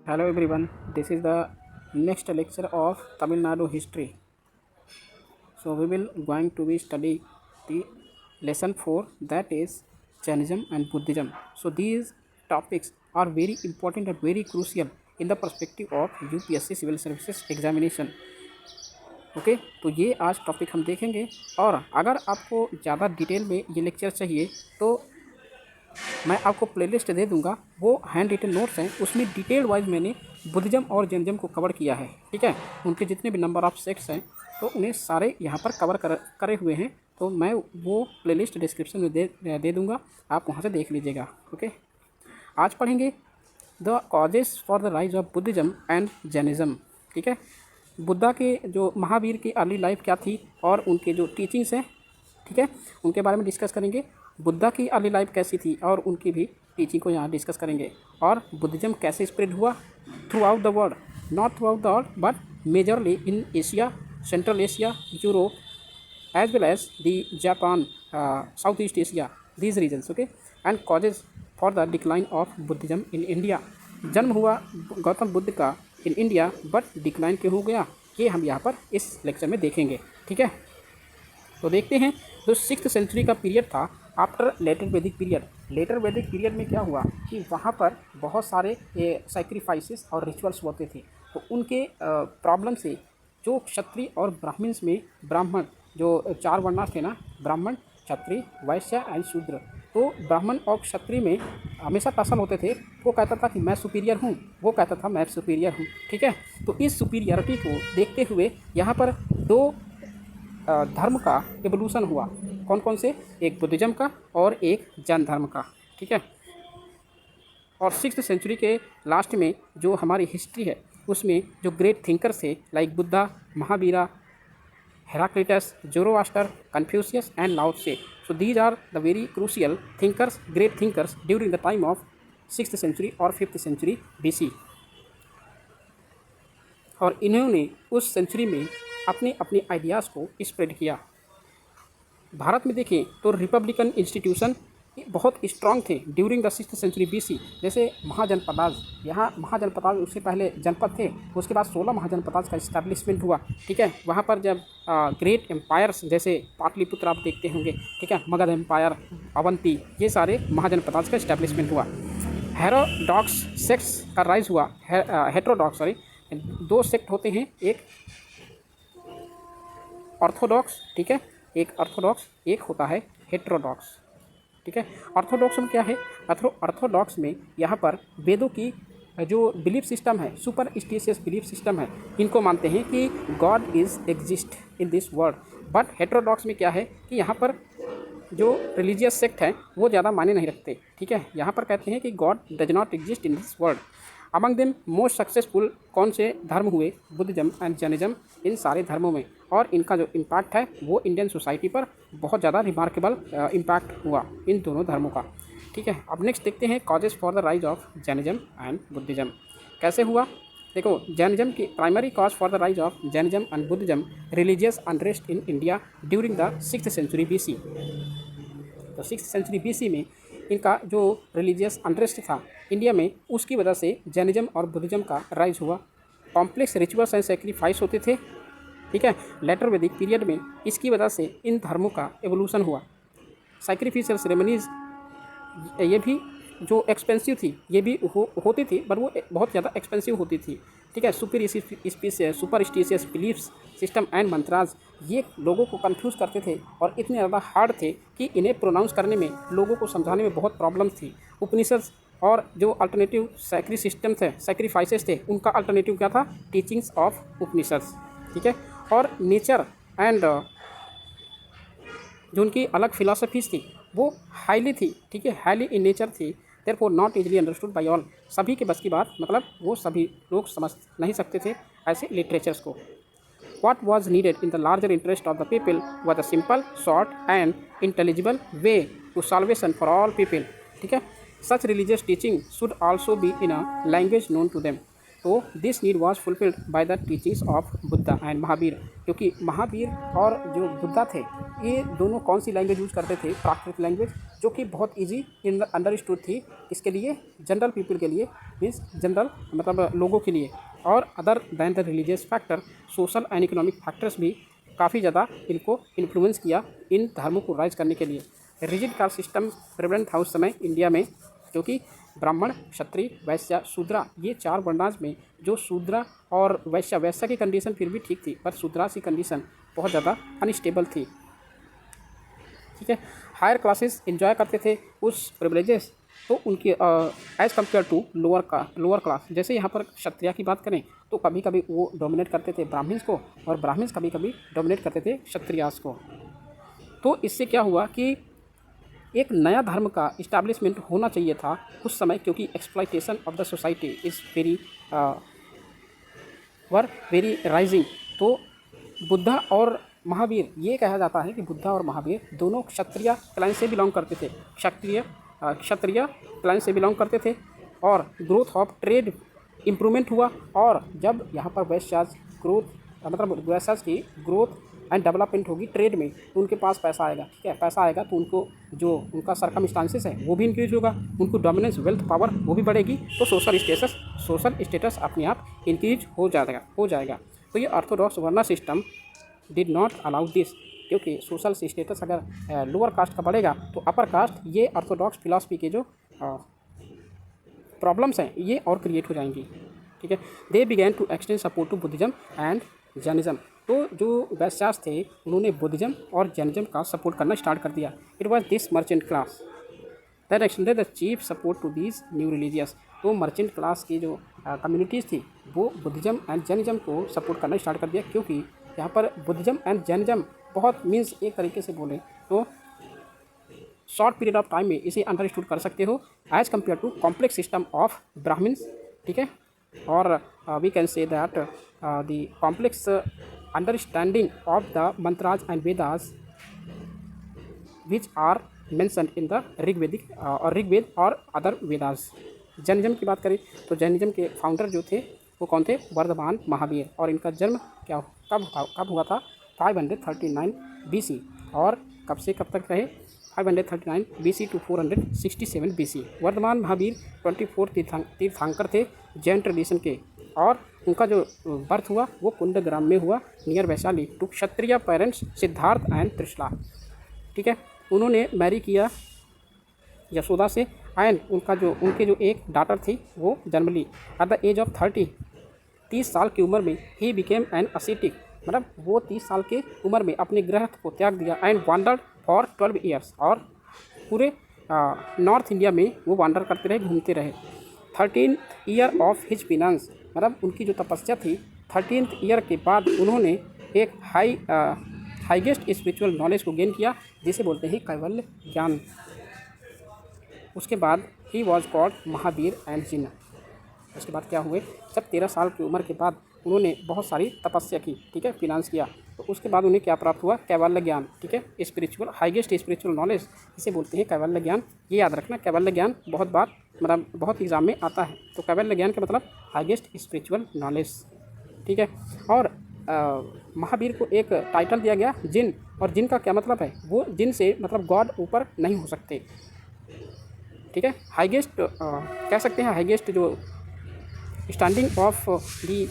Hello everyone, this is the next lecture of Tamil Nadu history. So we will going to be study the lesson 4, that is Jainism and Buddhism. So these topics are very important and very crucial in the perspective of UPSC Civil Services examination. Okay तो ये आज topic हम देखेंगे। और अगर आपको ज़्यादा detail में ये लेक्चर चाहिए तो मैं आपको प्लेलिस्ट दे दूंगा, वो हैंड रिटन नोट्स हैं, उसमें डिटेल वाइज मैंने बुद्धिज़्म और जैनिज़्म को कवर किया है। ठीक है, उनके जितने भी नंबर ऑफ सेक्ट्स हैं तो उन्हें सारे यहाँ पर कवर करे हुए हैं, तो मैं वो प्लेलिस्ट डिस्क्रिप्शन में दे दूँगा, आप वहाँ से देख लीजिएगा। ओके, आज पढ़ेंगे the causes for the rise of Buddhism and Jainism. ठीक है, बुद्धा के जो महावीर की अर्ली लाइफ क्या थी और उनके जो टीचिंग्स हैं, ठीक है, उनके बारे में डिस्कस करेंगे। बुद्धा की अर्ली लाइफ कैसी थी और उनकी भी टीचिंग को यहाँ डिस्कस करेंगे। और बुद्धिज़्म कैसे स्प्रेड हुआ throughout the world, not throughout the world but majorly in Asia, central Asia, Europe as well as the Japan, south east Asia, these regions. Okay, and causes for the decline of Buddhism in India. जन्म हुआ गौतम बुद्ध का in India, but decline क्यों हो गया, ये हम यहाँ पर इस लेक्चर में देखेंगे। ठीक है, तो देखते हैं जो 6th सेंचुरी का पीरियड था आफ्टर लेटर वैदिक पीरियड। लेटर वैदिक पीरियड में क्या हुआ कि वहाँ पर बहुत सारे सैक्रिफाइसेस और रिचुअल्स होते थे, तो उनके प्रॉब्लम से जो क्षत्रिय और ब्राह्मण्स में, ब्राह्मण जो 4 वर्णा थे ना, ब्राह्मण, क्षत्रिय, वैश्य एंड शूद्र, तो ब्राह्मण और क्षत्रिय में हमेशा टसल होते थे। वो कहता था कि मैं सुपीरियर हूँ, वो कहता था मैं सुपीरियर हूँ। ठीक है, तो इस सुपीरियरिटी को देखते हुए यहाँ पर 2 धर्म का एवोल्यूशन हुआ। कौन कौन से, एक बुद्धिज़्म का और एक जैन धर्म का। ठीक है, और 6th सेंचुरी के लास्ट में जो हमारी हिस्ट्री है उसमें जो ग्रेट थिंकर्स थे like Buddha, Mahavira, Heraclitus, Zoroaster, Confucius and Lao Tzu, so these are the very crucial thinkers, great thinkers during the time of 6th century और 5th सेंचुरी BC। और इन्होंने उस सेंचुरी में अपने अपने आइडियाज़ को स्प्रेड किया। भारत में देखें तो रिपब्लिकन इंस्टीट्यूशन बहुत स्ट्रांग थे during the 6th century BC। जैसे महाजनपदाज, यहाँ महाजनपदाज उससे पहले जनपद थे, उसके बाद 16 महाजनपदाज का इस्टेब्लिशमेंट हुआ। ठीक है, वहाँ पर जब ग्रेट एम्पायर्स जैसे पाटलिपुत्र आप देखते होंगे, ठीक है, मगध एम्पायर, अवंती, ये सारे महाजनपदाज का इस्टेब्लिशमेंट हुआ। हेरोडॉक्स सेक्ट्स का राइज हुआ। हेट्रोडॉक्स, सॉरी, 2 सेक्ट होते हैं, एक ऑर्थोडॉक्स, ठीक है, एक ऑर्थोडॉक्स, एक होता है हेट्रोडॉक्स। ठीक है, ऑर्थोडॉक्स में क्या है, ऑर्थोडॉक्स में यहाँ पर वेदों की जो बिलीफ सिस्टम है, सुपरस्टिशियस बिलीफ सिस्टम है, इनको मानते हैं कि God is exist in this world. But heterodox में क्या है कि यहाँ पर जो रिलीजियस सेक्ट है वो ज़्यादा मायने नहीं रखते। ठीक है, यहाँ पर कहते हैं कि God does not exist in this world. Among them most successful कौन से धर्म हुए, बुद्धिज़्म एंड जैनिज़्म, इन सारे धर्मों में। और इनका जो इम्पैक्ट है वो इंडियन सोसाइटी पर बहुत ज़्यादा रिमार्केबल इम्पैक्ट हुआ इन दोनों धर्मों का। ठीक है, अब नेक्स्ट देखते हैं causes for the rise of Jainism and Buddhism कैसे हुआ। देखो, जैनिज़्म की primary cause for the rise of Jainism and Buddhism, religious unrest in India during the 6th century BC। तो 6th सेंचुरी BC में इनका जो रिलीजियस अनरेस्ट था India में, उसकी वजह से जैनिज़्म और बुद्धिज़्म का राइज हुआ। कॉम्प्लेक्स रिचुअल्स एंड सेक्रीफाइस होते थे। ठीक है, लेटर वैदिक पीरियड में इसकी वजह से इन धर्मों का एवोल्यूशन हुआ। सैक्रिफिशियल सेरेमनीज ये भी जो एक्सपेंसिव थी, ये भी होती थी, पर वो बहुत ज़्यादा एक्सपेंसिव होती थी। ठीक है, सुपरस्टिशियस बिलीफ्स सिस्टम एंड मंत्राज, ये लोगों को कंफ्यूज करते थे और इतने ज़्यादा हार्ड थे कि इन्हें प्रोनाउंस करने में, लोगों को समझाने में बहुत प्रॉब्लम्स थी। उपनिषद और जो अल्टरनेटिव सैक्री सिस्टम थे, सैक्रिफाइसेस थे, उनका अल्टरनेटिव क्या था, टीचिंग्स ऑफ उपनिषद। ठीक है, और नेचर एंड जो उनकी अलग फिलॉसफीज थी वो हाईली थी। ठीक है, हाईली इन नेचर थी, therefore not easily understood by all, सभी के बस की बात, मतलब वो सभी लोग समझ नहीं सकते थे ऐसे लिटरेचर्स को। What was needed in the larger interest of the people was a simple, short and intelligible way to salvation for all people. ठीक है, such religious teaching should also be in a language known to them. तो this need was fulfilled by the teachings of Buddha and Mahavir, क्योंकि महावीर और जो बुद्धा थे ये दोनों कौन सी लैंग्वेज यूज़ करते थे, प्राकृत लैंग्वेज, जो कि बहुत ईजी अंडरस्टूड थी इसके लिए, जनरल पीपल के लिए, मीन्स जनरल मतलब लोगों के लिए। और other than the religious factor, social and economic factors भी काफ़ी ज़्यादा इनको इन्फ्लुएंस किया इन धर्मों को राइज करने के लिए। रिजिड कास्ट सिस्टम प्रेवलेंट था उस समय इंडिया में, क्योंकि ब्राह्मण, क्षत्रिय, वैश्य, शूद्रा, ये 4 वर्णाज में जो शूद्रा और वैश्य की कंडीशन फिर भी ठीक थी, पर शूद्रा की कंडीशन बहुत ज़्यादा अनस्टेबल थी। ठीक है, हायर क्लासेस एंजॉय करते थे उस प्रिविलेजेस, तो उनके as compare to lower class. जैसे यहाँ पर क्षत्रिय की बात करें तो कभी कभी वो डोमिनेट करते थे ब्राह्मण्स को, और ब्राह्मण्स कभी कभी डोमिनेट करते थे क्षत्रियास को। तो इससे क्या हुआ कि एक नया धर्म का इस्टेब्लिशमेंट होना चाहिए था उस समय, क्योंकि exploitation of the society is very rising. तो बुद्धा और महावीर, ये कहा जाता है कि बुद्धा और महावीर दोनों क्षत्रिय क्लाइन से बिलोंग करते थे, क्षत्रिय क्लाइन से बिलोंग करते थे, और ग्रोथ ऑफ ट्रेड इम्प्रूवमेंट हुआ। और जब यहाँ पर वैश्याज ग्रोथ मतलब वैश्याज की ग्रोथ एंड डेवलपमेंट होगी ट्रेड में, तो उनके पास पैसा आएगा। ठीक है, पैसा आएगा तो उनको जो उनका सरकमस्टांसेस है वो भी इंक्रीज होगा, उनको डोमिनेंस, वेल्थ, पावर वो भी बढ़ेगी, तो सोशल स्टेटस अपने आप इंक्रीज हो जाएगा। तो ये orthodox varna system did not allow this, क्योंकि सोशल स्टेटस अगर लोअर कास्ट का बढ़ेगा तो अपर कास्ट, ये ऑर्थोडॉक्स फिलॉसफी के जो प्रॉब्लम्स हैं ये और क्रिएट हो जाएंगी। ठीक है, they began to extend support to Buddhism and Jainism. तो जो वैश्यास थे उन्होंने बुद्धिज्म और जैनिज्म का सपोर्ट करना स्टार्ट कर दिया। It was this merchant class that extended the chief support to these new religious. तो मर्चेंट क्लास की जो कम्युनिटीज़ थी वो बुद्धिज्म एंड जैनिज्म को सपोर्ट करना स्टार्ट कर दिया, क्योंकि यहाँ पर बुद्धिज्म एंड जैनिज्म बहुत मीन्स एक तरीके से बोले तो शॉर्ट पीरियड ऑफ टाइम में इसे अंडरस्टूड कर सकते हो as compare to complex system of Brahmans. ठीक है, और we can say that the complex understanding of the mantras and Vedas which are mentioned in the Rigveda और अदर वेदास। जैनिज्म की बात करें तो जैनिज्म के फाउंडर जो थे वो कौन थे, वर्धमान महावीर, और इनका जन्म कब हुआ था, 539 BC, और कब से कब तक रहे, 539 BC to 467 BC। Vardhaman Mahavir 24 tirthankar थे जैन ट्रेडिशन के, और उनका जो बर्थ हुआ वो कुंडग्राम में हुआ near Vaishali to Kshatriya parents Siddhartha and Trishala. ठीक है, उन्होंने मैरी किया यशोदा से, एंड उनके जो एक डॉटर थी वो जन्म ली। एट द एज ऑफ 30 साल की उम्र में ही बिकेम एन असेटिक, मतलब वो 30 साल के उम्र में अपने गृहस्थ को त्याग दिया, एंड वांडर्ड फॉर 12 ईयर्स, और पूरे नॉर्थ इंडिया में वो वांडर करते रहे, घूमते रहे। 13th ईयर ऑफ हिज पिनांस, मतलब उनकी जो तपस्या थी 13th ईयर के बाद उन्होंने एक हाईएस्ट स्पिरिचुअल नॉलेज को गेन किया, जिसे बोलते हैं कैवल्य ज्ञान। उसके बाद he was called Mahavir and Jina. उसके बाद क्या हुए, जब 13 साल की उम्र के बाद उन्होंने बहुत सारी तपस्या की, ठीक है, फिनांस किया, तो उसके बाद उन्हें क्या प्राप्त हुआ, कैवल्य ज्ञान। ठीक है, हाईएस्ट स्पिरिचुअल नॉलेज इसे बोलते हैं कैवल्य ज्ञान। ये याद रखना, कैवल्य ज्ञान बहुत बार मतलब बहुत एग्जाम में आता है। तो कैवल्य ज्ञान का मतलब हाईएस्ट स्पिरिचुअल नॉलेज। ठीक है, और महावीर को एक टाइटल दिया गया जिन, और जिन का क्या मतलब है, वो जिन से मतलब गॉड ऊपर नहीं हो सकते। ठीक है, हाईएस्ट कह सकते हैं, हाईएस्ट जो standing of the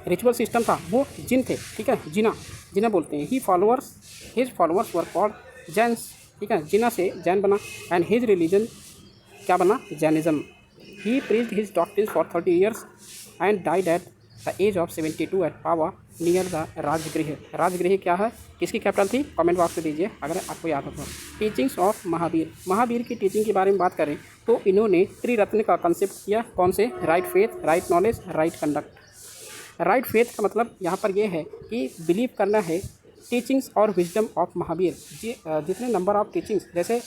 ritual system था वो जिन थे। ठीक है, जिना बोलते हैं। His followers were called Jains. ठीक है, जिना से जैन बना, एंड हिज रिलीजन क्या बना, Jainism. He preached his doctrines for 30 years and died at the age of 72 at Pava near the Rajgriha. Rajgriha क्या है, किसकी कैपिटल थी, कमेंट बॉक्स में दीजिए अगर आपको याद हो तो। टीचिंग्स ऑफ महावीर की टीचिंग के बारे में बात करें तो इन्होंने त्रिरत्न का कंसेप्ट किया। कौन से, right faith, right knowledge, right conduct. Right faith का मतलब यहाँ पर यह है कि बिलीव करना है टीचिंग्स और विजडम ऑफ महावीर। जितने नंबर ऑफ टीचिंग्स, जैसे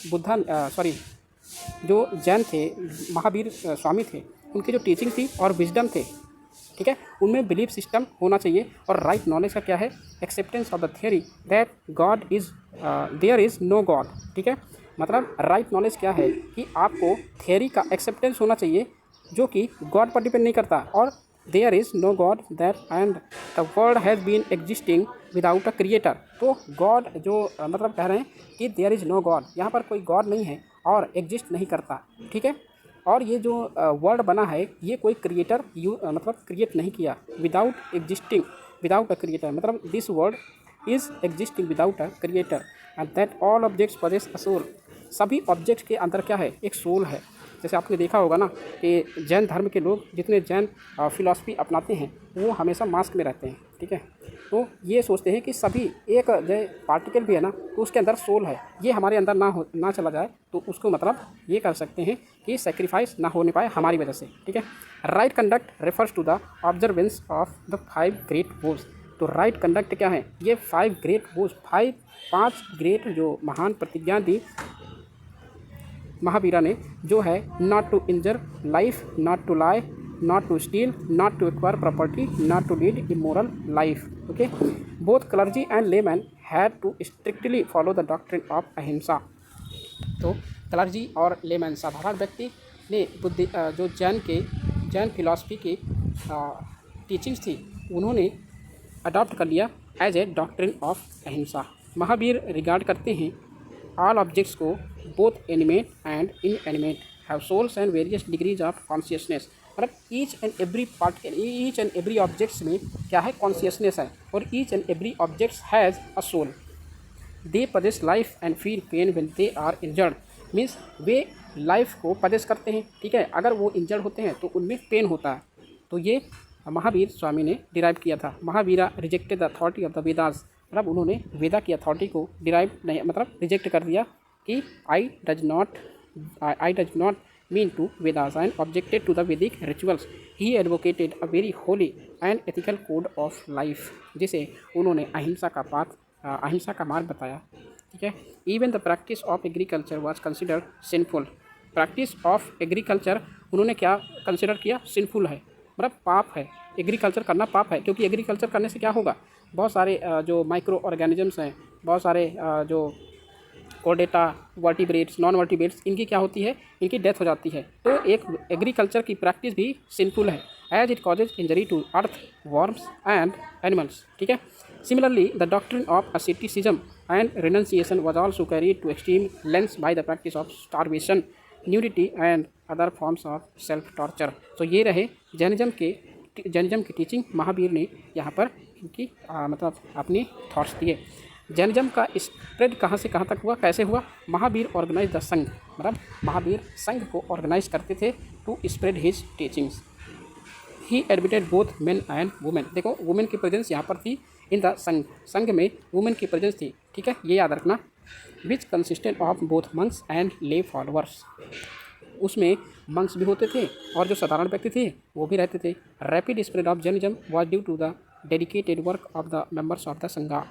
जो जैन थे, महावीर स्वामी थे, उनकी जो टीचिंग थी और विजडम थे, ठीक है, उनमें बिलीफ सिस्टम होना चाहिए। और राइट नॉलेज का क्या है, acceptance of the theory that God is there is no God. ठीक है, मतलब राइट नॉलेज क्या है कि आपको थियरी का एक्सेप्टेंस होना चाहिए जो कि गॉड पर डिपेंड नहीं करता, और there is no God that and the world has been existing without a creator. तो गॉड जो मतलब कह रहे हैं कि देयर इज़ नो गॉड, यहाँ पर कोई गॉड नहीं है और एग्जिस्ट नहीं करता, ठीक है। और ये जो वर्ड बना है ये कोई क्रिएटर मतलब क्रिएट नहीं किया, without existing without a creator, मतलब this world is existing without a creator and that all objects possess a soul. सभी ऑब्जेक्ट्स के अंदर क्या है, एक सोल है। जैसे आपने देखा होगा ना कि जैन धर्म के लोग जितने जैन फिलॉसफी अपनाते हैं वो हमेशा मास्क में रहते हैं, ठीक है। तो ये सोचते हैं कि सभी एक जो पार्टिकल भी है ना तो उसके अंदर सोल है, ये हमारे अंदर ना चला जाए तो उसको मतलब ये कर सकते हैं कि सेक्रीफाइस ना होने पाए हमारी वजह से, ठीक है। Right conduct refers to the observance of the 5 great vows. तो राइट कंडक्ट क्या है, ये 5 ग्रेट वोज, 5 ग्रेट जो महान प्रतिज्ञा दी महावीरा ने, जो है not to injure life, not to lie, not to steal, not to acquire property, not to lead immoral life. Okay, both clergy and layman had to strictly follow the doctrine of ahimsa. तो clergy और layman साधारण व्यक्ति ने जो Jain philosophy की teachings थी उन्होंने adopt कर लिया एज ए डॉक्ट्रिन ऑफ अहिंसा। महावीर रिगार्ड करते हैं ऑल ऑब्जेक्ट्स को, both animate and inanimate have souls and various degrees of consciousness. मतलब ईच एंड एवरी ऑब्जेक्ट्स में क्या है, कॉन्शियसनेस है, और each and every objects has a soul. They possess life and feel pain when they are injured. Means वे life को possess करते हैं, ठीक है, अगर वो इंजर्ड होते हैं तो उनमें पेन होता है। तो ये महावीर स्वामी ने डिराइव किया था। Mahavira rejected the authority of the Vedas, मतलब उन्होंने वेदा की अथॉरिटी को डिराइव नहीं मतलब रिजेक्ट कर दिया कि I does not mean to Vedas and objected to the Vedic rituals. He advocated a very holy and ethical code of life, जिसे उन्होंने अहिंसा का मार्ग बताया, ठीक है। Even the practice of agriculture was considered sinful. Practice of agriculture उन्होंने क्या कंसिडर किया, सिंफुल है, मतलब पाप है, एग्रीकल्चर करना पाप है। क्योंकि एग्रीकल्चर करने से क्या होगा, बहुत सारे जो माइक्रो ऑर्गेनिजम्स हैं, बहुत सारे जो कोर्डेटा, वर्टिब्रेट्स, नॉन वर्टिब्रेट्स, इनकी क्या होती है, इनकी डेथ हो जाती है। तो एक एग्रीकल्चर की प्रैक्टिस भी सिंफुल है, as it causes injury to earth, worms and animals, ठीक है। Similarly the doctrine of asceticism and renunciation was also carried to extreme lengths by the practice of starvation, nudity and other forms of self torture। तो ये रहे Jainism की teaching. Mahavir ने यहाँ पर इनकी मतलब अपनी थॉट्स दिए। जैनिज्म का स्प्रेड कहाँ से कहाँ तक हुआ, कैसे हुआ। महावीर ऑर्गेनाइज द संघ, मतलब महावीर संघ को ऑर्गेनाइज करते थे to spread his teachings. He admitted both men and women. देखो वुमेन की प्रेजेंस यहाँ पर थी इन द संघ में वुमेन की प्रेजेंस थी, ठीक है, ये याद रखना। Which consistent of both monks and lay followers. उसमें मंक्स भी होते थे और जो साधारण व्यक्ति थे वो भी रहते थे। Rapid spread of Jainism was due to the dedicated work of the members of the Sangha.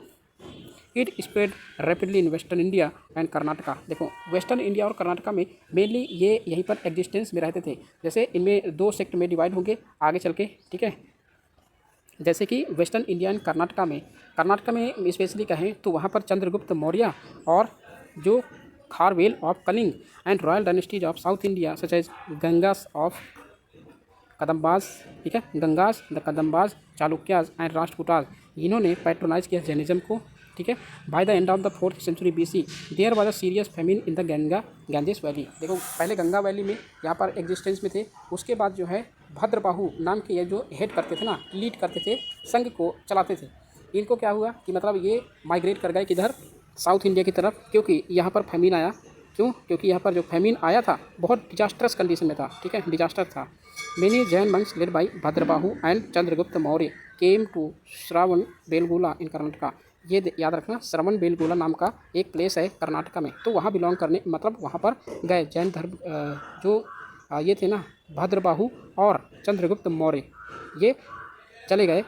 It spread rapidly in western India and Karnataka. देखो वेस्टर्न इंडिया और कर्नाटका में मेनली ये यहीं पर एग्जिस्टेंस में रहते थे। जैसे इनमें 2 सेक्ट में डिवाइड होंगे आगे चल के, ठीक है। जैसे कि वेस्टर्न इंडिया एंड कर्नाटका में स्पेशली कहें तो वहाँ पर चंद्रगुप्त मौर्य और जो Kharavela of Kalinga and royal dynasties of south India such as Gangas of Kadambas, ठीक है, गंगास द कदम्बाज, चालुक्याज एंड राष्ट्रकूटाज, इन्होंने पैट्रोनाइज किया जैनिज्म को, ठीक है। By the end of the 4th century BC there was a serious famine in the Ganges valley. देखो पहले Ganga valley में यहाँ पर एग्जिस्टेंस में थे, उसके बाद जो है भद्रबाहु नाम के ये जो हेड करते थे ना, लीड करते थे, संघ को चलाते थे, इनको क्या हुआ कि मतलब ये माइग्रेट कर गए किधर, साउथ इंडिया की तरफ, क्योंकि यहाँ पर फेमिन आया। क्योंकि यहाँ पर जो फेमिन आया था बहुत डिजास्टरस कंडीशन में था, ठीक है, डिजास्टर था। Many Jain monks led by Bhadrabahu and Chandragupta Maurya came to Shravana Belagola in Karnataka. ये याद रखना, श्रवण बेलगोला नाम का एक प्लेस है कर्नाटका में, तो वहाँ बिलोंग करने मतलब वहाँ पर गए जैन धर्म जो ये थे ना भद्रबाहु और चंद्रगुप्त मौर्य, ये चले गए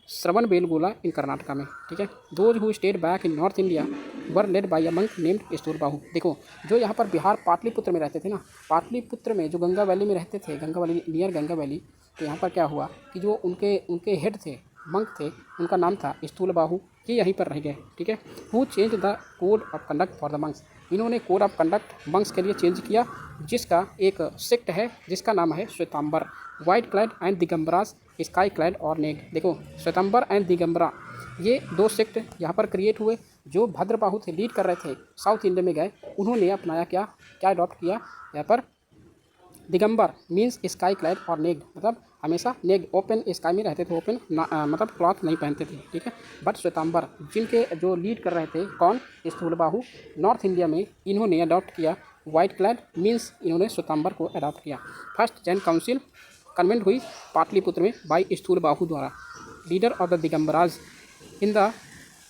श्रवण बेलगोला इन कर्नाटका में, ठीक है। Those who stayed back in north India were led by a monk named Sthulabahu. देखो जो यहाँ पर बिहार पाटलिपुत्र में रहते थे ना, पाटलिपुत्र में जो गंगा वैली में रहते थे, Ganga valley near Ganga valley, तो यहाँ पर क्या हुआ कि जो उनके हेड थे, मंक थे, उनका नाम था स्थूलबाहु, ये यहीं पर रह गए, ठीक है। Who change the code of conduct for the monks. इन्होंने कोड ऑफ कंडक्ट मंक्स के लिए चेंज किया, जिसका एक सेक्ट है जिसका नाम है Shvetambara, white clad and Digambaras, sky clad और नेग। देखो श्वेतांबर एंड दिगंबरा ये दो सेक्ट यहाँ पर क्रिएट हुए। जो भद्रबाहु थे, लीड कर रहे थे, साउथ इंडिया में गए, उन्होंने अपनाया क्या क्या अडॉप्ट किया यहाँ पर। दिगंबर मीन्स स्काई क्लैड और नेग मतलब हमेशा नेग ओपन स्काई में रहते थे, ओपन मतलब क्लॉथ नहीं पहनते थे, ठीक है। बट श्वेतांबर जिनके जो लीड कर रहे थे कौन, स्थूलबाहु, नॉर्थ इंडिया में इन्होंने अडॉप्ट किया वाइट क्लैड मीन्स इन्होंने श्वेतांबर को अडॉप्ट किया। फर्स्ट जैन काउंसिल कन्वेंट हुई पाटलिपुत्र में बाई स्थूलबाहु द्वारा, leader of the Digambaras in the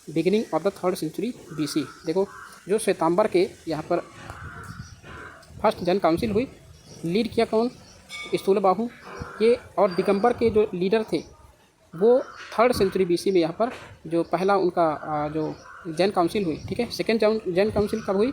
beginning of the 3rd century BC। देखो जो श्वेतांबर के यहाँ पर फर्स्ट जैन काउंसिल हुई, लीड किया कौन, स्थूलबाहु ये, और दिगंबर के जो लीडर थे वो 3rd सेंचुरी BC में यहाँ पर जो पहला उनका जो जैन काउंसिल हुई, ठीक है। सेकेंड जैन काउंसिल कब हुई,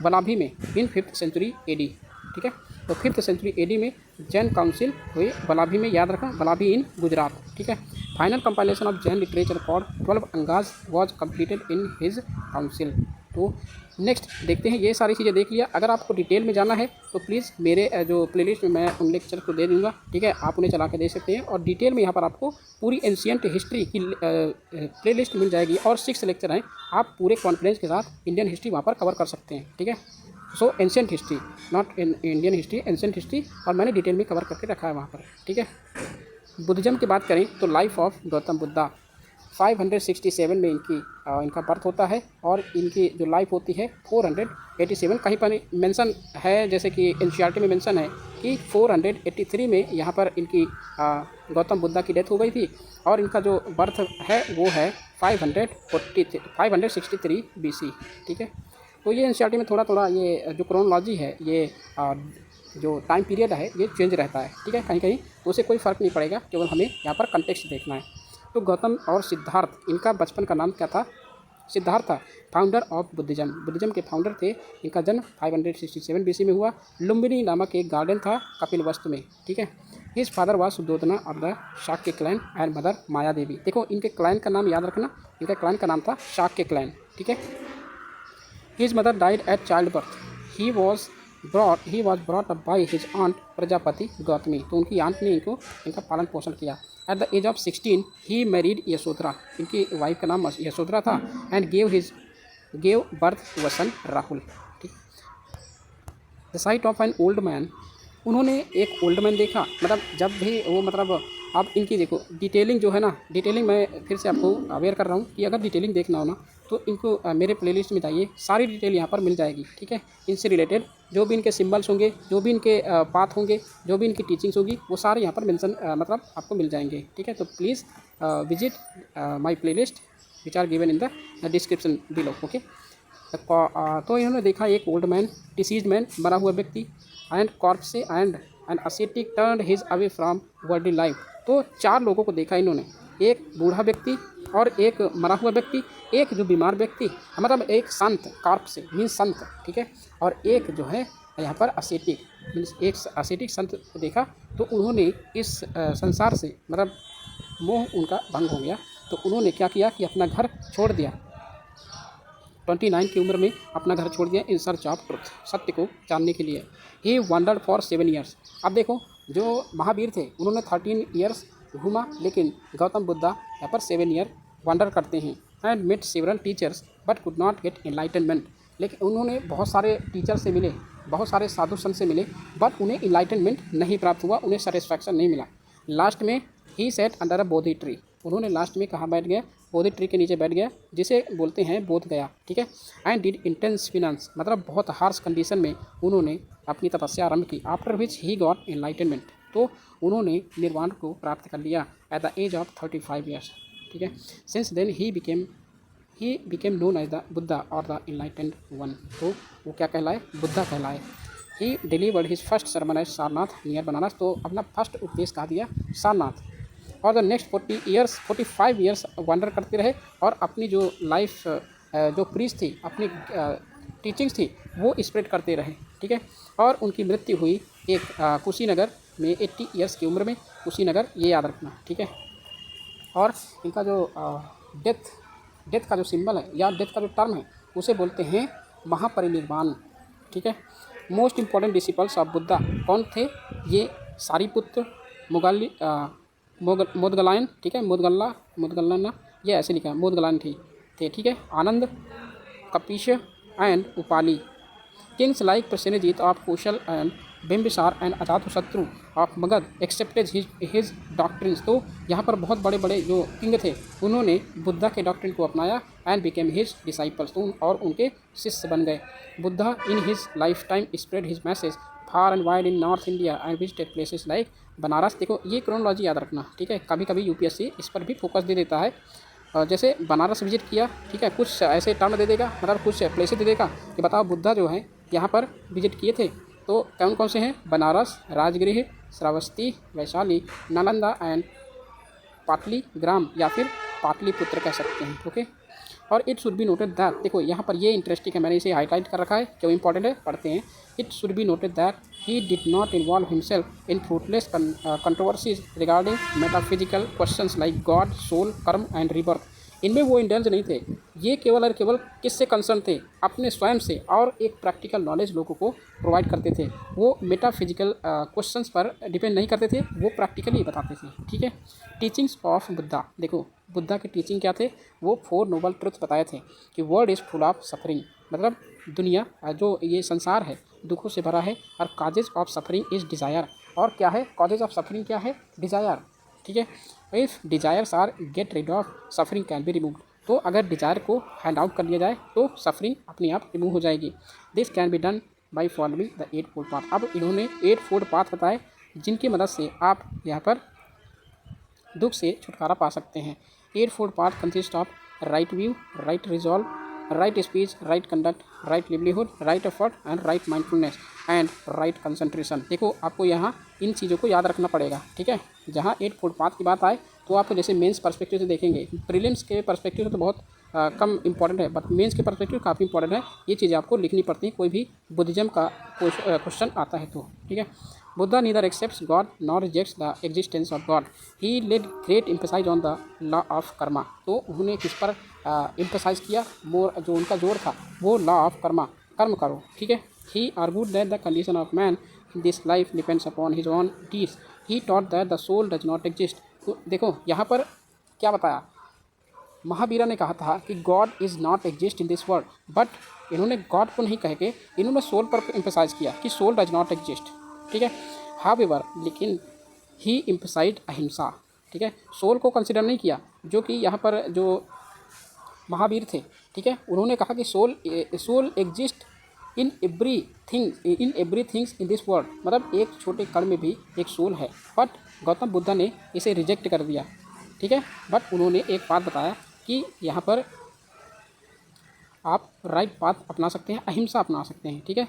वलाभी में इन 5th सेंचुरी AD, ठीक है। तो 5th सेंचुरी AD में जैन काउंसिल हुई वलाभी में, याद रखना वलाभी इन गुजरात, ठीक है। Final compilation of Jain literature for 12 Angas was completed in his council. तो नेक्स्ट देखते हैं, ये सारी चीज़ें देख लिया। अगर आपको डिटेल में जाना है तो प्लीज़ मेरे जो प्लेलिस्ट में मैं उन लेक्चर को दे दूँगा, ठीक है, आप उन्हें चला के देख सकते हैं। और डिटेल में यहाँ पर आपको पूरी एंशियंट हिस्ट्री की प्लेलिस्ट मिल जाएगी और 6 लेक्चर हैं, आप पूरे कॉन्फिडेंस के साथ इंडियन हिस्ट्री वहाँ पर कवर कर सकते हैं, ठीक है। So ancient history, not Indian history, ancient history, और मैंने डिटेल में कवर करके रखा है वहाँ पर, ठीक है। बुद्धिज़्म की बात करें तो लाइफ ऑफ गौतम बुद्धा 567 में इनका बर्थ होता है, और इनकी जो लाइफ होती है 487। कहीं पर मेंशन है, जैसे कि एनसीईआरटी में मेंशन है कि 483 में यहाँ पर इनकी गौतम बुद्धा की डेथ हो गई थी, और इनका जो बर्थ है वो है 563 BC, ठीक है। तो ये एनसीईआरटी में थोड़ा थोड़ा ये जो क्रोनोलॉजी है, ये जो टाइम पीरियड है ये चेंज रहता है, ठीक है, कहीं कहीं, तो उसे कोई फ़र्क नहीं पड़ेगा, केवल हमें यहाँ पर कंटेक्स्ट देखना है। तो गौतम और सिद्धार्थ, इनका बचपन का नाम क्या था, सिद्धार्थ था, फाउंडर ऑफ बुद्धिज़्म के फाउंडर थे। इनका जन्म 567 BC में हुआ। लुम्बिनी नामक एक गार्डन था कपिलवस्तु में, ठीक है। His father was Suddhodana of the Shakya clan and mother Maya Devi. देखो इनके क्लैन का नाम याद रखना, इनका क्लैन का नाम था शाक्य क्लैन, ठीक है। His mother died at child birth. He was brought up by his aunt Prajapati Gautami. तो उनकी आंट ने इनका पालन पोषण किया। At the age of 16 he married Yashodhara. इनकी वाइफ का नाम यशोधरा था। And gave birth to a son Rahul, ठीक। The sight of an old man, उन्होंने एक ओल्ड मैन देखा, मतलब जब भी वो, मतलब अब इनकी देखो डिटेलिंग जो है ना, डिटेलिंग मैं फिर से आपको अवेयर कर रहा हूँ कि अगर डिटेलिंग देखना हो ना तो इनको मेरे प्लेलिस्ट में जाइए, सारी डिटेल यहाँ पर मिल जाएगी, ठीक है। इनसे रिलेटेड जो भी इनके सिंबल्स होंगे, जो भी इनके पाथ होंगे, जो भी इनकी टीचिंग्स होगी, वो सारे यहाँ पर मेंशन मतलब आपको मिल जाएंगे, ठीक है। तो please visit my playlist which are given in the description below, okay. तो इन्होंने देखा एक ओल्ड मैन, डिसीज मैन, मरा हुआ व्यक्ति, and corpse and an ascetic turned his away from worldly life. तो 4 लोगों को देखा इन्होंने, एक बूढ़ा व्यक्ति और एक मरा हुआ व्यक्ति, एक जो बीमार व्यक्ति, मतलब एक संत, कार्प से मीन्स संत, ठीक है, और एक जो है यहाँ पर असेटिक मीन्स एक असेटिक संत को देखा। तो उन्होंने इस संसार से मतलब मोह उनका भंग हो गया। तो उन्होंने क्या किया कि अपना घर छोड़ दिया, 29 की उम्र में अपना घर छोड़ दिया, इन सर्च ऑफ ट्रुथ, सत्य को जानने के लिए। ही वंडर्ड फॉर 7 ईयर्स। अब देखो जो महावीर थे उन्होंने 13 ईयर्स घूमा, लेकिन गौतम बुद्धा यहाँ पर 7 ईयर वंडर करते हैं। And met several teachers but could not get enlightenment. लेकिन उन्होंने बहुत सारे टीचर से मिले, बहुत सारे साधु संत से मिले, बट उन्हें इनलाइटनमेंट नहीं प्राप्त हुआ, उन्हें सेटिस्फैक्शन नहीं मिला। लास्ट में he sat under a Bodhi tree. उन्होंने लास्ट में कहाँ बैठ गया, बोधि ट्री के नीचे बैठ गया, जिसे बोलते हैं बोध गया, ठीक है। एंड डिड इंटेंस फिनांस, मतलब बहुत हार्श कंडीशन में उन्होंने अपनी तपस्या आरंभ की। After which he got enlightenment. तो उन्होंने निर्वाण को प्राप्त कर लिया at the age of 35 years, ठीक है। Since then he became known as the Buddha और द इनलाइटेंड वन। तो वो क्या कहलाए, बुद्धा कहलाए। He delivered his first sermon at Sarnath near Banaras. तो अपना फर्स्ट उपदेश कहा दिया सारनाथ। और द नेक्स्ट 45 ईयर्स वंडर करते रहे, और अपनी जो लाइफ जो प्रीच थी, अपनी टीचिंग्स थी, वो स्प्रेड करते रहे, ठीक है। और उनकी मृत्यु हुई एक कुशीनगर में 80 ईयर्स की उम्र में। कुशीनगर ये याद रखना, ठीक है। और इनका जो डेथ का जो सिंबल है या डेथ का जो टर्म है, उसे बोलते हैं महापरिनिर्वाण। ठीक है। Most important disciples of Buddha कौन थे? ये सारिपुत्र, मोदगलायन, ठीक है, मोदगल्लाना, ये ऐसे लिखा है, मोदगलायन थे, ठीक है, आनंद, कपिश and Upali. Kings like Prasenajit of Kaushal and Bimbisara and Ajatashatru of Magadha accepted his doctrines. तो यहाँ पर बहुत बड़े बड़े जो किंग थे उन्होंने बुद्धा के डॉक्ट्रिन को अपनाया एंड बिकेम हिज डिसाइपल्स, तो और उनके शिष्य बन गए। Buddha in his life time spread his message far and wide in north India and visited places like Banaras. देखो ये क्रोनोलॉजी याद रखना, ठीक है, कभी कभी यूपीएससी इस पर भी फोकस दे देता है। जैसे बनारस विजिट किया, ठीक है, कुछ ऐसे टर्म दे देगा, मतलब कुछ प्लेसेस दे देगा कि बताओ बुद्धा जो है यहाँ पर विजिट किए थे, तो कौन कौन से हैं? बनारस, राजगृह, श्रावस्ती, वैशाली, नालंदा एंड पाटलीग्राम या फिर पाटलिपुत्र कह सकते हैं। ओके। और it should be noted that, देखो यहाँ पर ये इंटरेस्टिंग है, मैंने इसे हाईलाइट कर रखा है, क्यों इंपॉर्टेंट है, पढ़ते हैं। It should be noted that he did not involve himself in fruitless controversies regarding metaphysical questions like God, soul, karma and rebirth. इनमें वो इंडल्ज नहीं थे। ये केवल और केवल किससे कंसर्न थे? अपने स्वयं से, और एक प्रैक्टिकल नॉलेज लोगों को प्रोवाइड करते थे। वो मेटाफिजिकल क्वेश्चंस पर डिपेंड नहीं करते थे, वो प्रैक्टिकली बताते थे। ठीक है। टीचिंग्स ऑफ बुद्धा, देखो बुद्धा के टीचिंग क्या थे? वो 4 नोबल ट्रुथ बताए थे कि world is full of suffering, मतलब दुनिया जो ये संसार है दुखों से भरा है, और causes of suffering is desire. और क्या है कॉजेज ऑफ सफरिंग? क्या है? डिज़ायर। ठीक है। If desires are get rid of suffering can be remove. तो अगर डिज़ायर को हैंड आउट कर लिया जाए तो सफरिंग अपने आप रिमूव हो जाएगी। This can be done by following the 8 fold path. अब इन्होंने 8 फोल्ड पाथ बताए जिनकी मदद से आप यहाँ पर दुख से छुटकारा पा सकते हैं। 8 fold path consist of right view, right resolve, right speech, right conduct, right livelihood, right effort and right mindfulness and right concentration. देखो आपको यहाँ इन चीज़ों को याद रखना पड़ेगा। ठीक है। जहाँ 8 फोल्ड पाथ की बात आए तो आप जैसे मेंस पर्सपेक्टिव से देखेंगे, प्रीलिम्स के पर्सपेक्टिव से तो बहुत कम इंपॉर्टेंट है, बट मेंस के पर्सपेक्टिव काफ़ी इंपॉर्टेंट है। ये चीज़ें आपको लिखनी पड़ती हैं कोई भी बुद्धिज्म का क्वेश्चन आता है तो। ठीक है। Buddha neither accepts God nor rejects the existence of God. He laid great emphasise on the law of karma. तो उन्होंने किस पर एम्फेसाइज किया? मोर जो उनका जोर था वो लॉ ऑफ कर्मा, कर्म करो। ठीक है। He argued that the condition of man in this life depends upon his own deeds. He taught that the soul does not exist. तो देखो यहाँ पर क्या बताया? महावीरा ने कहा था कि God is not exist in this world, but इन्होंने गॉड को नहीं कह के इन्होंने सोल पर एम्फेसाइज किया कि सोल डज नॉट एग्जिस्ट। ठीक है। हाउएवर, लेकिन ही एम्फेसाइज्ड अहिंसा। ठीक है। सोल को कंसिडर नहीं किया, जो कि यहाँ पर जो महावीर थे, ठीक है, उन्होंने कहा कि soul exist in every things in this world, मतलब एक छोटे कण में भी एक सोल है। बट गौतम बुद्धा ने इसे रिजेक्ट कर दिया। ठीक है। बट उन्होंने एक बात बताया कि यहाँ पर आप राइट पाथ अपना सकते हैं, अहिंसा अपना सकते हैं। ठीक है।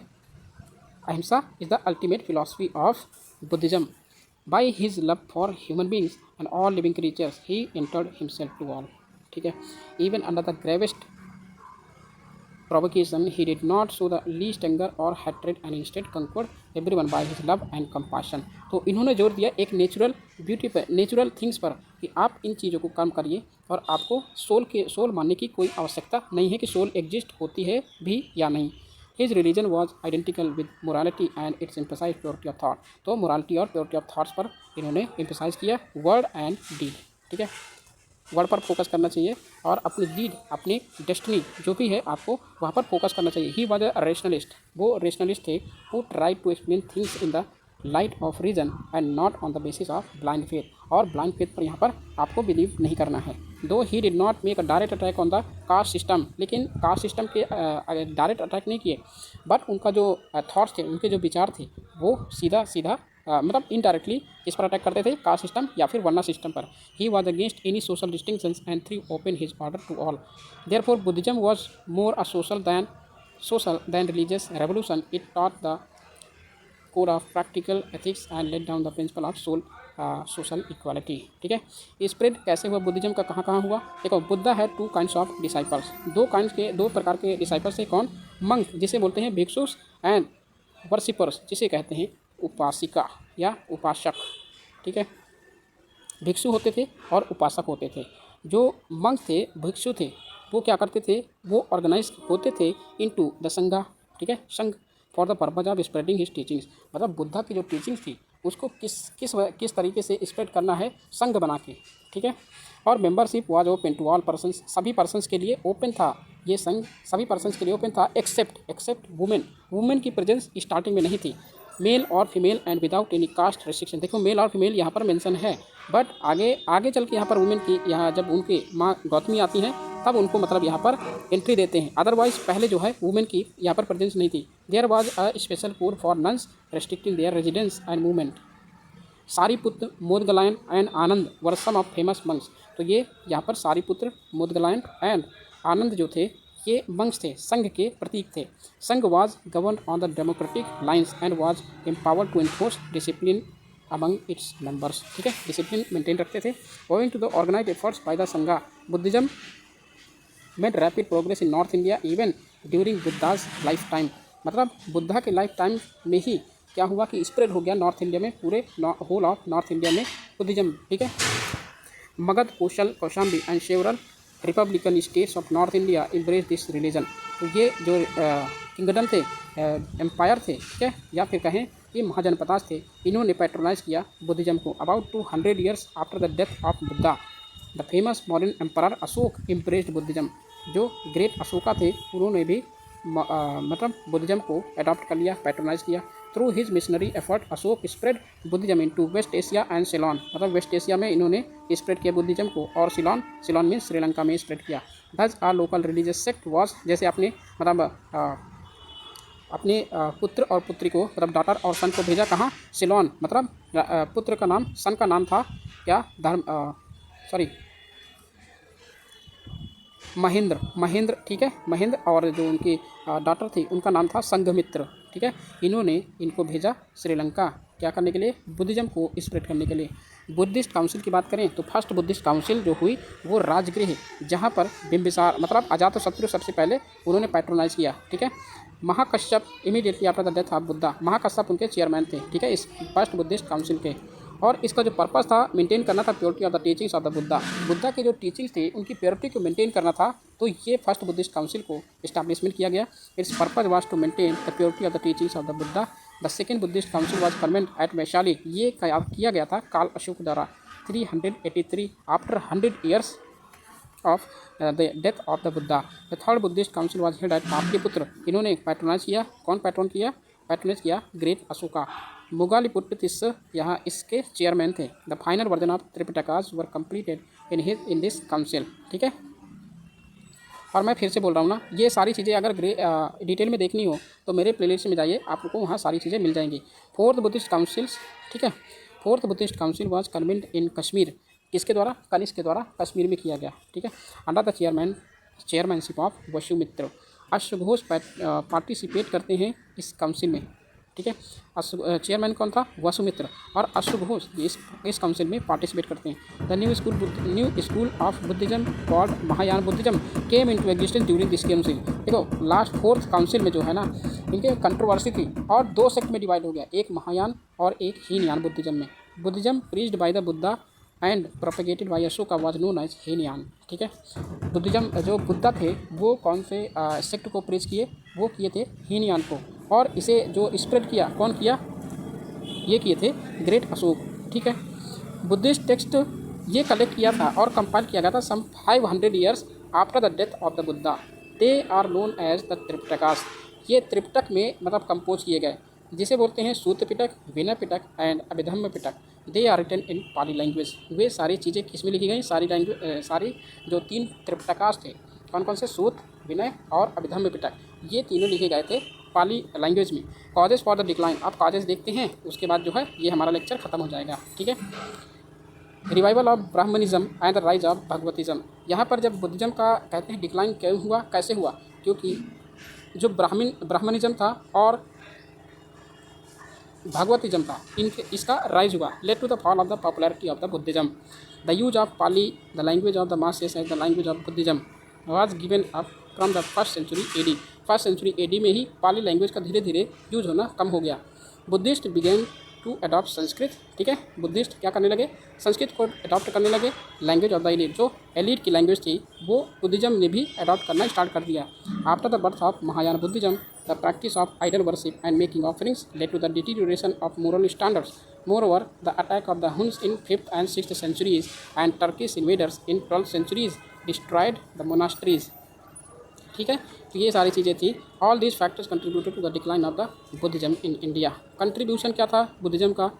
Ahimsa is the ultimate philosophy of Buddhism. By his love for human beings and all living creatures he entered himself to all. ठीक है। Even under the gravest provocation he did not show the least anger or hatred and instead conquered everyone by his love and compassion। तो इन्होंने जोर दिया एक natural beauty पर, natural things पर, कि आप इन चीज़ों को काम करिए और आपको सोल मानने की कोई आवश्यकता नहीं है कि सोल एग्जिस्ट होती है भी या नहीं। His religion was identical with morality and its emphasise purity of thought. तो मोरालिटी और प्योरिटी ऑफ थाट्स पर इन्होंने एम्फेसाइज किया, वर्ड एंड डीड। ठीक है। वर्ड पर फोकस करना चाहिए और अपनी डीड, अपनी डेस्टिनी जो भी है आपको वहाँ पर फोकस करना चाहिए। ही वॉज अ रेशनलिस्ट, वो रेशनलिस्ट थे who try to explain things in the light of reason and not on the basis of blind faith. और ब्लाइंड फेथ पर यहाँ पर आपको बिलीव नहीं करना है। Though he did not make a direct attack on the caste system, लेकिन caste system के डायरेक्ट अटैक नहीं किए, बट उनका जो थॉट्स थे, उनके जो विचार थे, वो सीधा सीधा मतलब इनडायरेक्टली किस पर अटैक करते थे? कास्ट सिस्टम या फिर वर्ना सिस्टम पर। He was against any social distinctions and threw open his order to all. Therefore Buddhism was more a social than religious revolution. It taught the code of practical ethics and laid down the principle of social equality. ठीक है। Spread कैसे हुआ Buddhism का, कहाँ कहाँ हुआ? देखो बुद्धा है 2 काइंड्स ऑफ डिसाइपल्स, 2 प्रकार के डिसाइपल्स है। कौन? मंक जिसे बोलते हैं भिक्षुस, एंड वर्शिपर्स जिसे कहते हैं उपासिका या उपासक। ठीक है। भिक्षु होते थे और उपासक होते थे। जो मंक थे, भिक्षु थे, वो क्या करते थे, वो ऑर्गेनाइज होते थे इनटू द संघा, ठीक है, संघ, for the purpose of spreading his teachings. मतलब बुद्धा की जो टीचिंग्स थी उसको किस तरीके से स्प्रेड करना है, संघ बना के, ठीक है। और membership was open to all persons, सभी पर्सन्स के लिए ओपन था ये संघ, सभी पर्सन्स के लिए ओपन था, एक्सेप्ट वुमेन। वुमेन की प्रेजेंस स्टार्टिंग में नहीं थी, मेल और female and without any caste restriction. देखो मेल और फीमेल यहाँ पर मेंशन है, बट आगे आगे चल के यहाँ पर वुमेन की, यहाँ जब उनकी माँ गौतमी आती हैं तब उनको मतलब यहाँ पर एंट्री देते हैं। अदरवाइज पहले जो है वुमेन की यहाँ पर प्रेजेंस नहीं थी। There was a special code for nuns restricting their residence and movement. Sariputra, Moggallana and Ananda were some of famous monks. तो ये यहाँ पर सारीपुत्र, मोदगलायन एंड आनंद जो थे ये मंक्स थे, संघ के प्रतीक थे। Sangha was govern on the democratic lines and was empowered to enforce discipline among its members, ठीक है, डिसिप्लिन मेंटेन रखते थे। Owing to the organise efforts by the Sangha, Buddhism made rapid progress in north India even during Buddha's life time. मतलब बुद्धा के life time में ही क्या हुआ कि स्प्रेड हो गया नॉर्थ इंडिया में, पूरे होल ऑफ नॉर्थ इंडिया में बुद्धिज्म, ठीक है। Magadh, Kaushambi and several Republican states of north India embrace this religion. तो ये जो किंगडम थे, एम्पायर थे, ठीक है, या फिर कहें ये महाजनपदास थे, इन्होंने पैट्रोनाइज किया बुद्धिज्म को। About 200 years after the death of Buddha, the famous modern emperor Ashok impressed Buddhism. जो ग्रेट अशोका थे उन्होंने भी मतलब बुद्धिज्म को अडॉप्ट कर लिया, पैट्रोनाइज किया। Through his missionary effort Ashok spread Buddhism into West Asia and Ceylon. मतलब वेस्ट एशिया में इन्होंने स्प्रेड किया बुद्धिज्म को, और सिलोन में श्रीलंका में स्प्रेड किया। दस आ लोकल रिलीजियस सेक्ट वॉज, जैसे आपने मतलब अपने पुत्र और पुत्री को, मतलब डॉटर और सन को भेजा कहाँ, सिलोन। मतलब पुत्र का नाम, सन का नाम था क्या, महेंद्र, ठीक है, महेंद्र, और जो उनकी डॉटर थी उनका नाम था संघमित्र, ठीक है। इन्होंने इनको भेजा श्रीलंका क्या करने के लिए, बुद्धिज्म को स्प्रेड करने के लिए। बुद्धिस्ट काउंसिल की बात करें तो फर्स्ट बुद्धिस्ट काउंसिल जो हुई वो राजगृह, जहाँ पर बिंबिसार मतलब अजातशत्रु सबसे पहले उन्होंने पैट्रोनाइज किया, ठीक है। Mahakashyap immediately after the death of Buddha, Mahakashyap उनके चेयरमैन थे, ठीक है, इस फर्स्ट बुद्धिस्ट काउंसिल के। और इसका जो पर्पस था मेंटेन करना था purity of the teachings of the Buddha. Buddha के जो टीचिंग्स थे उनकी प्योरिटी को मेंटेन करना था, तो ये फर्स्ट बुद्धिस्ट काउंसिल को इस्टेब्लिशमेंट किया गया। Its purpose was to maintain the purity of the teachings of the Buddha. The second Buddhist council was formed at Vaishali. ये किया गया था काल अशोक द्वारा 383 after 100 years of the death of the Buddha. The third Buddhist council was held at Pataliputra. इन्होंने patronise किया, कौन patronise किया, great Ashoka. मुगालिपुत्र Tissa यहाँ इसके चेयरमैन थे। The final version of Tripitakas were completed in this council, ठीक है। और मैं फिर से बोल रहा हूँ ना, ये सारी चीज़ें अगर डिटेल में देखनी हो तो मेरे प्लेलिस्ट में जाइए, आपको वहाँ सारी चीज़ें मिल जाएंगी। फोर्थ बुद्धिस्ट काउंसिल्स, ठीक है, fourth Buddhist council was convened in Kashmir. किसके द्वारा, कनिष्क के द्वारा कश्मीर में किया गया, ठीक है, under the chairmanship of Vasumitra. अश्वघोष पार्टिसिपेट करते हैं इस काउंसिल में, ठीक है। चेयरमैन कौन था, वसुमित्र, और अश्वघोष इस काउंसिल में पार्टिसिपेट करते हैं। The new school of Buddhism called Mahayana Buddhism came into existence during this council. देखो लास्ट फोर्थ काउंसिल में जो है ना, इनके कंट्रोवर्सी थी और दो सेक्ट में डिवाइड हो गया, एक महायान और एक हीनयान बुद्धिज्म में। Buddhism preached by the Buddha and propagated by Ashoka was known as Hinayana, ठीक है। बुद्धिज्म जो बुद्धा थे वो कौन से सेक्ट को प्रीच किए, वो किए थे हीनयान को, और इसे जो स्प्रेड किया कौन किया, ये किए थे ग्रेट अशोक, ठीक है। बुद्धिस्ट टेक्स्ट ये कलेक्ट किया था और कंपाइल किया गया था some 500 years after the death of the Buddha. They are known as the Tripitakas. ये त्रिपिटक में मतलब कंपोज किए गए, जिसे बोलते हैं Sutra Pitaka, Vinaya Pitaka and Abhidhamma Pitaka. They are written in Pali language. वे सारी चीज़ें किस में लिखी गई, सारी जो 3 त्रिपिटकास थे, कौन कौन से, सूत्र, विनय और अभिधम्म पिटक, ये तीनों लिखे गए थे पाली लैंग्वेज में। कॉजेज फॉर द डिक्लाइन, आप कॉजेज देखते हैं, उसके बाद जो है ये हमारा लेक्चर खत्म हो जाएगा, ठीक है। Revival of Brahmanism and the rise of Bhagavatism. यहाँ पर जब बुद्धिज्म का कहते हैं डिक्लाइन क्यों हुआ, कैसे हुआ, क्योंकि जो ब्राह्मणिज्म था और भगवतिज्म था, इसका राइज हुआ, led to the fall of the popularity of the Buddhism. The use of Pali the language of the masses as the language of Buddhism was given up from the first century AD. First century AD में ही पाली language का धीरे धीरे use होना कम हो गया। Buddhist began to adopt Sanskrit, ठीक है। बुद्धिस्ट क्या करने लगे, संस्कृत को अडॉप्ट करने लगे, लैंग्वेज ऑफ द एलिट, जो एलिट की लैंग्वेज थी वो बुद्धिज्म ने भी अडॉप्ट करना स्टार्ट कर दिया। After the birth of Mahayana Buddhism the practice of idol worship and making offerings led to the deterioration of moral standards. Moreover, the attack of the Huns in 5th and 6th centuries and Turkish invaders in 12th centuries destroyed the monasteries, ठीक है। तो ये सारी चीज़ें थी। All these factors contributed to the decline of the Buddhism in India. Contribution क्या था Buddhism का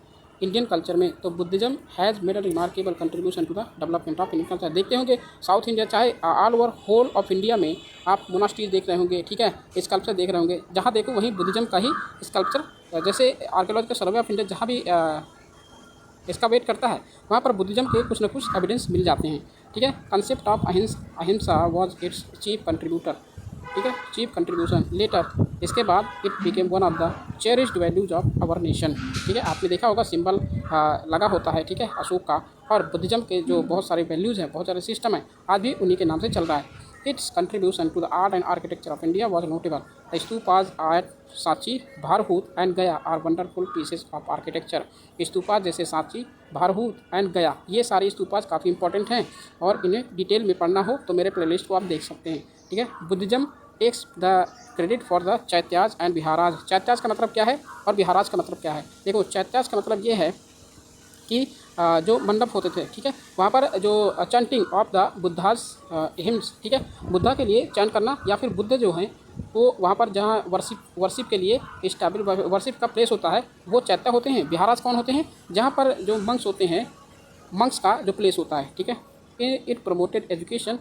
इंडियन कल्चर में, तो Buddhism has made a remarkable contribution to the development of Indian culture. देखते होंगे साउथ इंडिया, चाहे all over whole of India में आप मोनास्ट्रीज देख रहे होंगे, ठीक है, स्कल्पचर देख रहे होंगे, जहाँ देखो वहीं बुद्धिज्म का ही स्कल्पचर, जैसे आर्कियोलॉजिकल सर्वे ऑफ इंडिया जहाँ भी इसका वेट करता है वहाँ पर बुद्धिज्म के कुछ न कुछ एविडेंस मिल जाते हैं, ठीक है। Concept of ahimsa was its chief contributor, ठीक है, चीफ कंट्रीब्यूशन। लेटर इसके बाद it became one of the cherished values of our nation, ठीक है। आपने देखा होगा सिंबल लगा होता है, ठीक है, अशोक का, और बुद्धिज्म के जो बहुत सारे वैल्यूज़ हैं, बहुत सारे सिस्टम हैं, आज भी उन्हीं के नाम से चल रहा है। Its contribution to the art and architecture of India was notable. The stupas at Sanchi, Bharhut and Gaya are wonderful pieces of architecture. Stupas जैसे सांची, भारहूत एंड गया, ये सारी स्तूपाज काफ़ी इंपॉर्टेंट हैं, और इन्हें डिटेल में पढ़ना हो तो मेरे प्लेलिस्ट को आप देख सकते हैं, ठीक है। Buddhism takes the credit for the chaityas and viharas. Chaityas का मतलब क्या है और बिहाराज का मतलब क्या है? देखो, चैत्याज का मतलब ये है कि जो मंडप होते थे, ठीक है, वहाँ पर जो chanting of the Buddha's hymns, ठीक है, बुद्धा के लिए चैंट करना, या फिर बुद्ध जो हैं वो वहाँ पर जहाँ वर्शिप के लिए स्टैब्लिश वर्शिप का प्लेस होता है वो चैत्य होते हैं। बिहाराज कौन होते हैं? जहाँ पर जो मंक्स होते हैं, मंक्स का जो प्लेस होता है, ठीक है। It promoted education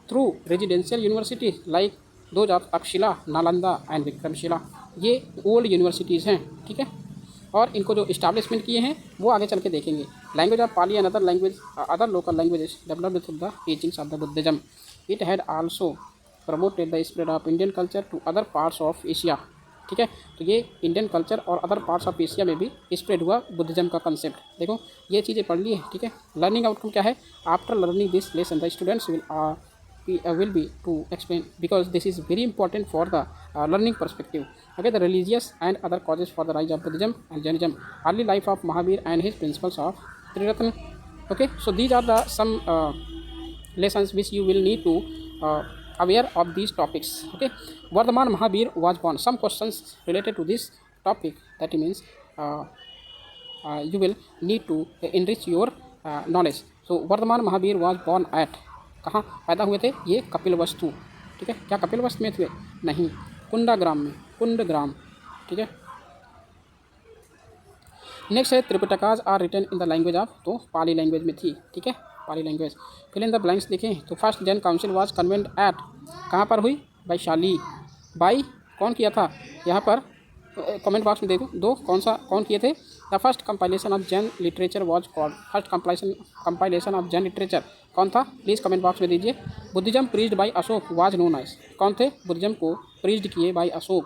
through residential universities like those of Takshashila, Nalanda and Vikramshila. ये ओल्ड यूनिवर्सिटीज़ हैं, ठीक है, और इनको जो इस्टेब्लिशमेंट किए हैं वो आगे चल के देखेंगे। Language of Pali and other local languages developed through the teachings of the Buddhism. It had also promoted the spread of Indian culture to other parts of Asia, ठीक है। तो ये इंडियन कल्चर और अदर पार्ट्स ऑफ एशिया में भी spread हुआ Buddhism का concept. देखो, ये चीज़ें पढ़ ली है, ठीक है। लर्निंग आउटकम क्या है? After learning this lesson the students will be to explain, because this is very important for the learning perspective. Okay, the religious and other causes for the rise of Buddhism and Jainism, early life of Mahavir and his principles of Triratna. Okay, so these are the some lessons which you will need to aware of these topics. Okay, Vardhaman Mahavir was born. Some questions related to this topic, that means you will need to enrich your knowledge. So Vardhaman Mahavir was born at, कहाँ पैदा हुए थे? ये कपिलवस्तु, ठीक है। क्या कपिलवस्तु में थे? नहीं, कुंडाग्राम में, कुंडग्राम, ठीक है। नेक्स्ट है Tripitakas are written in the language of, तो पाली लैंग्वेज में थी, ठीक है, Pali language. Fill in the blanks देखें तो first Jain council was convened at, कहाँ पर हुई? वैशाली। बाई कौन किया था? यहाँ पर कमेंट बॉक्स में देखो, कौन किए थे? The first compilation of Jain literature was called, first compilation of Jain literature कौन था? प्लीज़ कमेंट बॉक्स में दीजिए। Buddhism preached by Ashok was known as, कौन थे? बुद्धिज्म को प्रीच्ड किए by Ashok,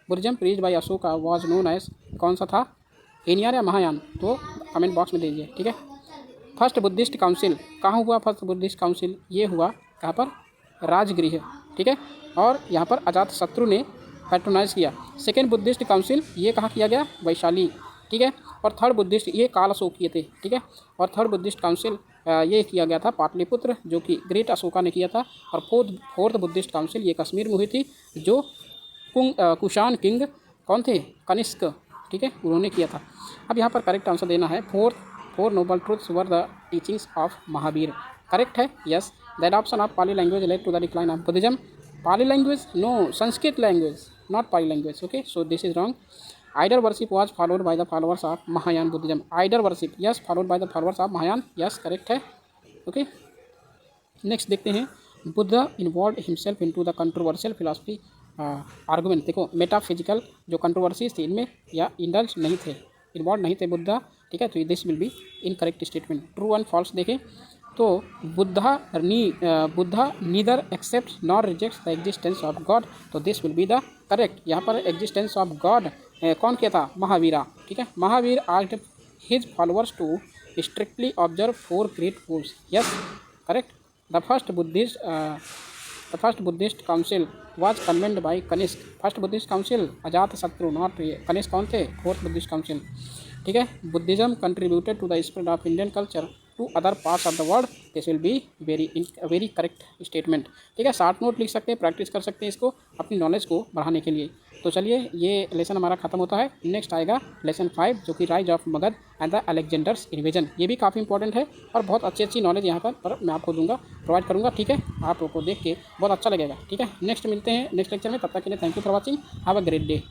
Buddhism preached by Ashok का वाज नोन एज कौन सा था? हीनयान या महायान? तो कमेंट बॉक्स में दीजिए, ठीक है। फर्स्ट बुद्धिस्ट काउंसिल कहाँ हुआ? फर्स्ट बुद्धिस्ट काउंसिल ये हुआ कहाँ पर? राजगृह, ठीक है, और यहाँ पर अजातशत्रु ने पैट्रोनाइज किया। सेकेंड बुद्धिस्ट काउंसिल ये कहाँ किया गया? वैशाली, ठीक है। और थर्ड बुद्धिस्ट, ये काल अशोक किए थे, ठीक है। और थर्ड बुद्धिस्ट काउंसिल ये किया गया था पाटलिपुत्र, जो कि ग्रेट अशोका ने किया था। और फोर्थ बुद्धिस्ट काउंसिल ये कश्मीर में हुई थी, जो कुषाण किंग कौन थे? कनिष्क, ठीक है, उन्होंने किया था। अब यहाँ पर करेक्ट आंसर देना है। Four noble truths were the teachings of Mahavira, correct है, yes. The adoption of Pali language led to the decline of Buddhism. Pali language? No, Sanskrit language, not Pali language, okay, so this is wrong. Idol worship was followed by the followers of Mahayan Buddhism. Idol worship, yes, followed by the followers of Mahayan, yes, correct है, okay. Next देखते हैं, Buddha involved himself into the controversial philosophy argument. देखो, metaphysical जो controversies थी इनमें या indulge नहीं थे, इन्वॉल्व नहीं थे बुद्धा, ठीक है। तो this will be incorrect statement. True and false देखें तो Buddha neither accept nor rejects the existence of God, तो this will be the correct. यहाँ पर एग्जिस्टेंस ऑफ गॉड कौन किया था? महावीरा, ठीक है। Mahavir asked his followers to strictly observe 4 great rules, yes, correct. The first Buddhist council was convened by Kanishka. First Buddhist council Ajatashatru, not Kanishka कौन थे? Fourth Buddhist council. ठीक है, Buddhism contributed to the spread of Indian culture to other parts of the world, this will be very correct statement. ठीक है, short note लिख सकते हैं, practice कर सकते हैं इसको अपनी नॉलेज को बढ़ाने के लिए। तो चलिए ये लेसन हमारा खत्म होता है। नेक्स्ट आएगा लेसन 5 जो कि rise of Magadh and the Alexander's invasion. ये भी काफ़ी इंपॉर्टेंट है और बहुत अच्छी नॉलेज यहाँ पर मैं आपको दूंगा, प्रोवाइड करूँगा। ठीक है, आप लोग को देख के बहुत अच्छा लगेगा। ठीक है, नेक्स्ट मिलते हैं नेक्स्ट लेक्चर में, तब तक के लिए thank you for watching, have a great day.